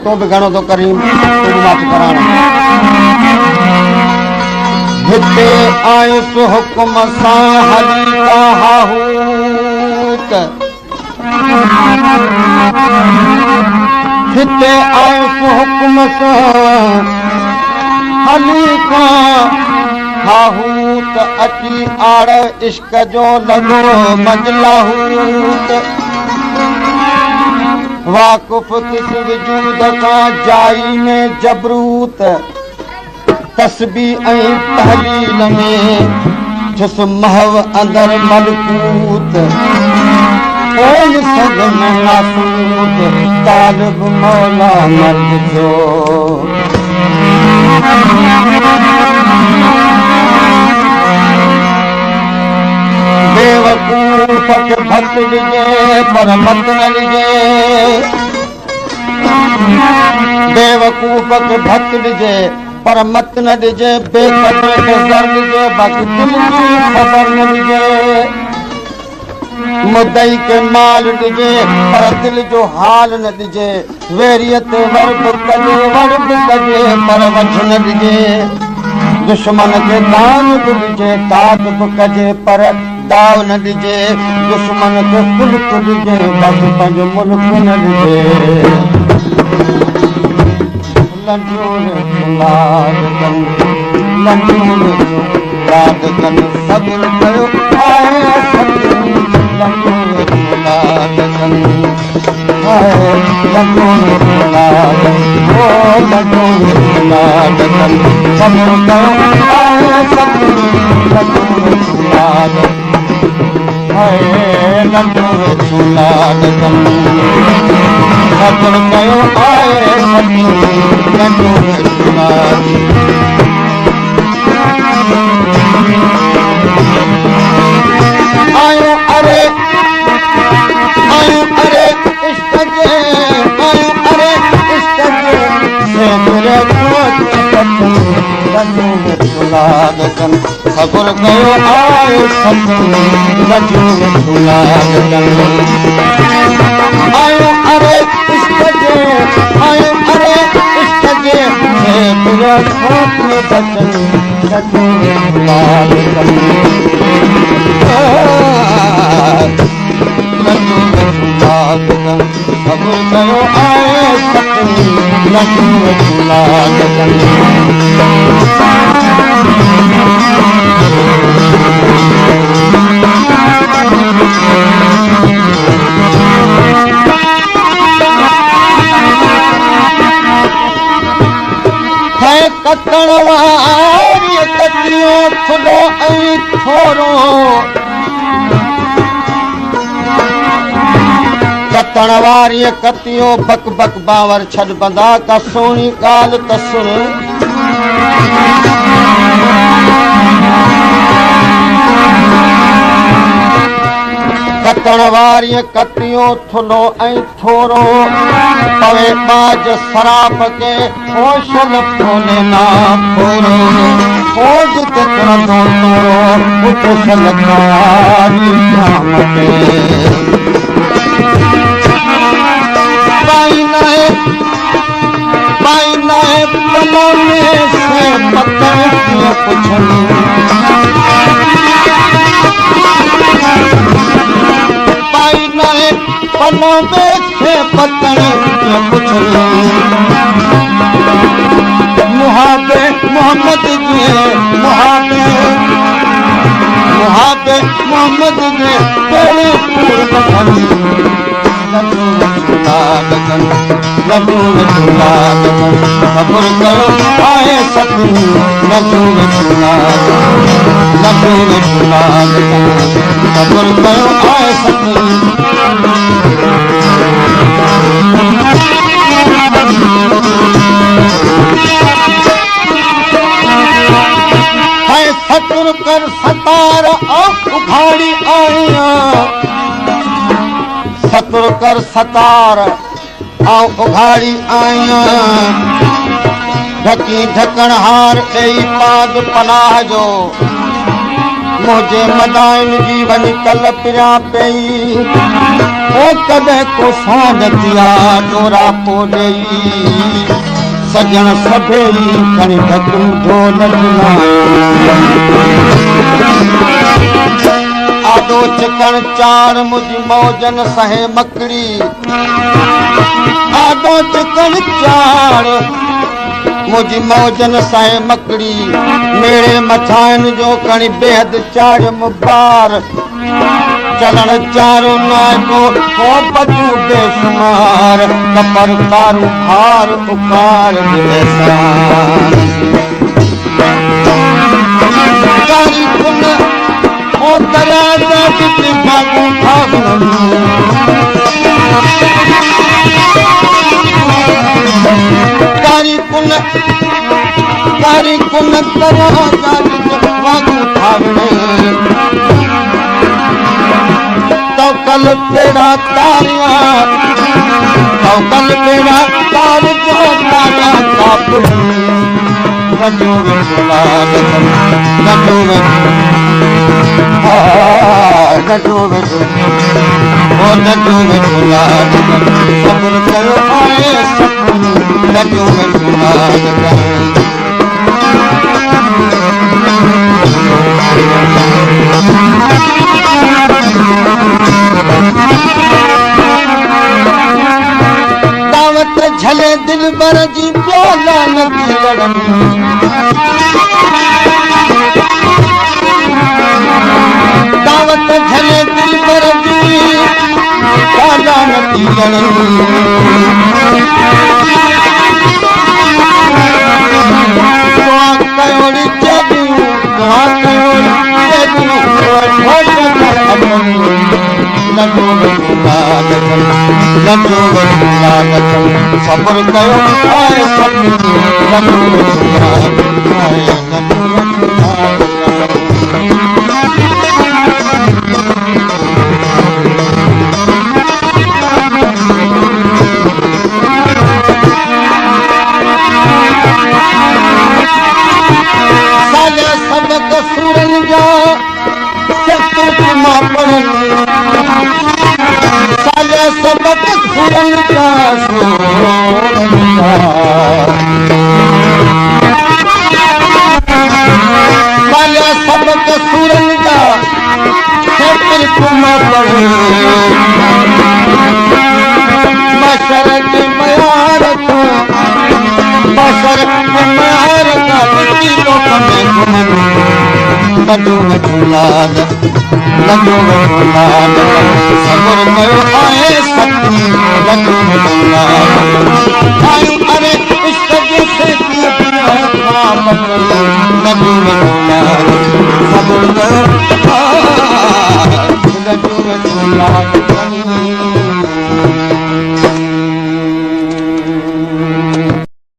तो भी घणो तो करीम तू भी माफ़ कराना हिते आयुस हुक्म सां हली का हाहूत हिते आयुस हुक्म सां हली का हाहूत अची आड़ इश्क जो लॻो मंजलाहूत वाकुफ़ किस वजूद का जाई में जबरूत तस्बीह ऐं तहलील में छुस महव अंदर मलकूत ओन सगन नासूत तालिब मौला मर्द जो बेवकूफ़ खे भत ॾिजे पर मत न ॾिजे बेवकूफ़ खे भत ॾिजे पर मत न ॾिजे बेक़दर खे ज़र ॾिजे बाक़ी दिल जी ख़बर न ॾिजे मुदई खे माल ॾिजे पर दिल जो हाल न ॾिजे वेरीअ ते वर बि कजे पर वठ न ॾिजे दुश्मन खे दान बि ॾिजे दाद बि कजे पर दाव न ॾिजे दुश्मन खे मुल्क ॾिजे बाक़ी पंहिंजो मुल्क न ॾिजे सब्र कयो आयो अरे इश्क जे आयो अरे इश्क जे से मेरे खबर कयो आए आयो अरे इश्क जे आयो अरे इश्क जे से मेरे खबर कयो आए कतण वारी कतियो थुलो ऐं थोरो कतण वारी कतियो बक बक बावर छॾ बंदा का सोणी ॻाल्हि त सुन कतण वारी कतियो थुलो ऐं थोरो पवे बाज सराप के होशल फोले ना फोरो ओज ते करंदो तोरो उठ सलकारी शाम के पाई नाए पलों में से पत्थर के पुछनी पाई नाए पलों में से पत्थर के पुछनी मुहाबे मोहम्मद जे मुहाबे मोहम्मद जे तेरे पूर बखनी खबर करो आए सतनी खबर करो आए सतनी सतुर कर सतार उघाड़ी आया सतुर कर सतार उघाड़ी आया ढकी ढकण हार ॾेई पाद पनाह जो मुझे मदाइन जी वञी कल पिया पई ओ कदे को साजतिया डोरा पो ॾेई सजण सभेई खणी ढकूं ढोल आदो चिकन चार मुझी मौजन सहे मकड़ी आदो चिकन चार मुझी मौजन सहे मकड़ी मेरे मथाइन जो कणी बेहद चार मुबार चलण चारो नाइको हो बचू बेशुमार कपर पारू हार उकार बेसान कारी कुन ओ दराजा जिते भागू भागन कारी कुन दराजा जिते भागू भागन तो कल तेरा तारिया तो कल तेरा तार जो तारा काप नजो में सुलाद नजो में नजो में ओ नजो में सुलाद सब्र करो आए सपन नजो में सुलाद दावत झले दिल बर जी बोला नदी लड़न दावत झले दिल बर जी बोला नदी लड़न दुआ कयोड़ी चेदियूं दुआ कयोड़ी चेदियूं नजो में सुलाद नजो में सुलाद सब्र कयो आए सपन नजो में सुलाद आए नजो में सुलाद साले सबक सूरन जा सत मां पढ़न साले सबक सूरन जा साले सबक सूरन जा सत मां पढ़न बशर के मयार को बशर के मयार का लोक में घुमन नजो में सुलाद नजो में सुलाद सब्र कयो आए सपन नजो में सुलाद आयु अरे इश्क जैसे काम नजो में सुलाद सब्र कयो नजो में सुलाद